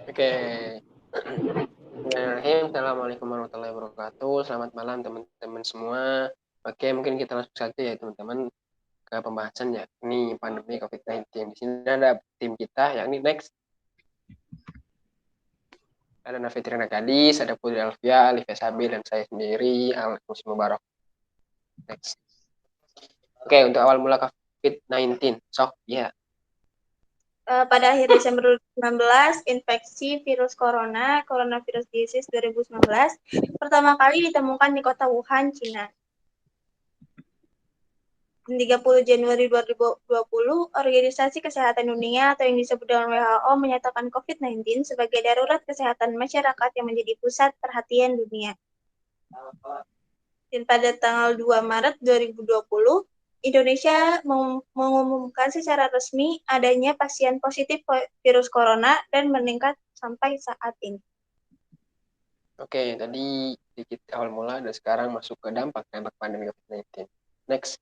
Oke. Bismillahirrahmanirrahim. Assalamualaikum warahmatullahi wabarakatuh. Selamat malam teman-teman semua. Oke, mungkin kita langsung saja ya teman-teman ke pembahasan yakni pandemi COVID-19. Di sini ada tim kita yakni Next. Ada Nafitrina Gadis, ada Putri Alfia, Alifia Sabil, dan saya sendiri, Al-Musi Mubarak. Next. Oke, untuk awal mula COVID-19. Sok, ya. Pada akhir Desember 2019, infeksi virus corona, coronavirus disease 2019, pertama kali ditemukan di kota Wuhan, Cina. 30 Januari 2020, Organisasi Kesehatan Dunia atau yang disebut dengan WHO menyatakan COVID-19 sebagai darurat kesehatan masyarakat yang menjadi pusat perhatian dunia. Dan pada tanggal 2 Maret 2020, Indonesia mengumumkan secara resmi adanya pasien positif virus corona dan meningkat sampai saat ini. Oke, tadi sedikit awal mula dan sekarang masuk ke dampak pandemi COVID-19. Next.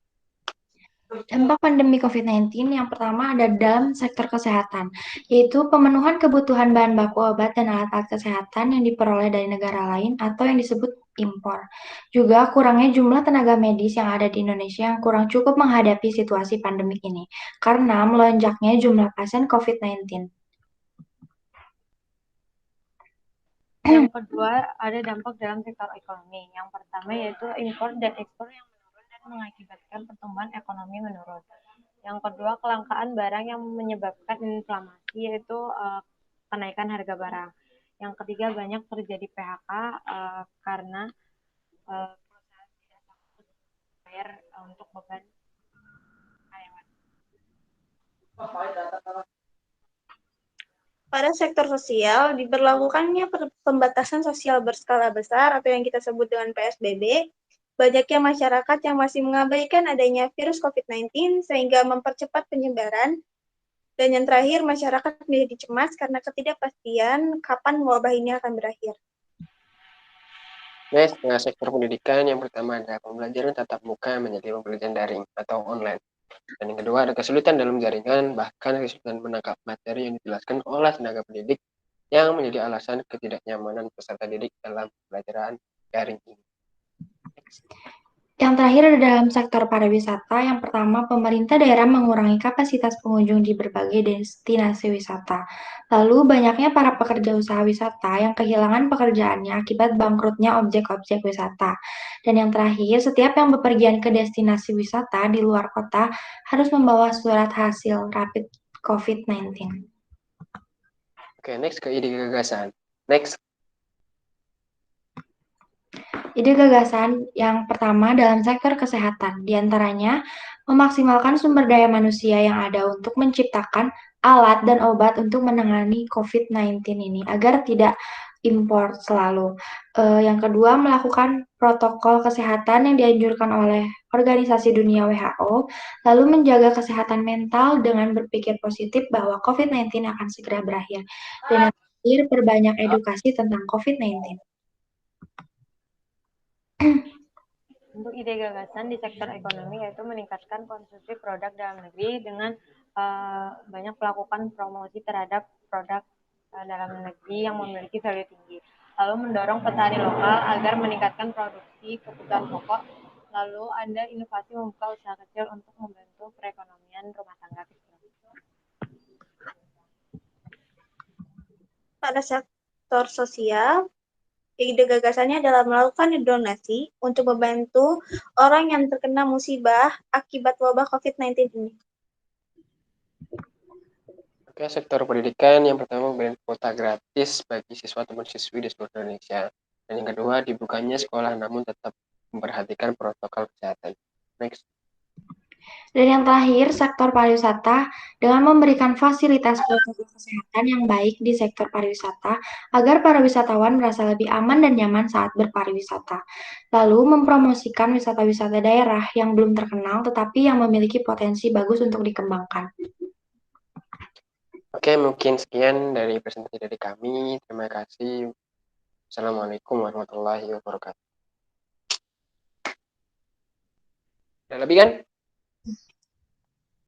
Dampak pandemi COVID-19 yang pertama ada dalam sektor kesehatan, yaitu pemenuhan kebutuhan bahan baku obat dan alat-alat kesehatan yang diperoleh dari negara lain atau yang disebut impor. Juga kurangnya jumlah tenaga medis yang ada di Indonesia yang kurang cukup menghadapi situasi pandemik ini, karena melonjaknya jumlah pasien COVID-19. Yang kedua, ada dampak dalam sektor ekonomi. Yang pertama yaitu impor dan ekspor yang menurun dan mengakibatkan pertumbuhan ekonomi menurun. Yang kedua, kelangkaan barang yang menyebabkan inflasi, yaitu kenaikan harga barang. Yang ketiga, banyak terjadi PHK karena perusahaan tidak sanggup bayar untuk beban karyawan. Pada sektor sosial, diberlakukannya pembatasan sosial berskala besar atau yang kita sebut dengan PSBB, banyaknya masyarakat yang masih mengabaikan adanya virus COVID-19 sehingga mempercepat penyebaran, dan yang terakhir, masyarakat menjadi cemas karena ketidakpastian kapan wabah ini akan berakhir. Next, sektor pendidikan yang pertama ada pembelajaran tatap muka menjadi pembelajaran daring atau online. Dan yang kedua ada kesulitan dalam jaringan, bahkan kesulitan menangkap materi yang dijelaskan oleh tenaga pendidik yang menjadi alasan ketidaknyamanan peserta didik dalam pembelajaran daring ini. Yang terakhir ada dalam sektor pariwisata. Yang pertama, pemerintah daerah mengurangi kapasitas pengunjung di berbagai destinasi wisata. Lalu, banyaknya para pekerja usaha wisata yang kehilangan pekerjaannya akibat bangkrutnya objek-objek wisata. Dan yang terakhir, setiap yang bepergian ke destinasi wisata di luar kota harus membawa surat hasil rapid COVID-19. Oke, next ke ide gagasan. Next. Ide gagasan yang pertama dalam sektor kesehatan, diantaranya memaksimalkan sumber daya manusia yang ada untuk menciptakan alat dan obat untuk menangani COVID-19 ini agar tidak impor selalu. Yang kedua, melakukan protokol kesehatan yang dianjurkan oleh Organisasi Dunia WHO, lalu menjaga kesehatan mental dengan berpikir positif bahwa COVID-19 akan segera berakhir. Dan yang terakhir, perbanyak edukasi tentang COVID-19. Untuk ide gagasan di sektor ekonomi yaitu meningkatkan konsumsi produk dalam negeri dengan banyak melakukan promosi terhadap produk dalam negeri yang memiliki value tinggi. Lalu mendorong petani lokal agar meningkatkan produksi kebutuhan pokok. Lalu ada inovasi membuka usaha kecil untuk membantu perekonomian rumah tangga kecil. Pada sektor sosial, ide gagasannya adalah melakukan donasi untuk membantu orang yang terkena musibah akibat wabah COVID-19 ini. Oke, sektor pendidikan yang pertama memberikan kuota gratis bagi siswa ataupun siswi di seluruh Indonesia. Dan yang kedua, dibukanya sekolah namun tetap memperhatikan protokol kesehatan. Next. Dan yang terakhir, sektor pariwisata dengan memberikan fasilitas protokol kesehatan yang baik di sektor pariwisata agar para wisatawan merasa lebih aman dan nyaman saat berpariwisata. Lalu mempromosikan wisata-wisata daerah yang belum terkenal tetapi yang memiliki potensi bagus untuk dikembangkan. Oke, mungkin sekian dari presentasi dari kami. Terima kasih. Assalamualaikum warahmatullahi wabarakatuh. Ada lebih kan?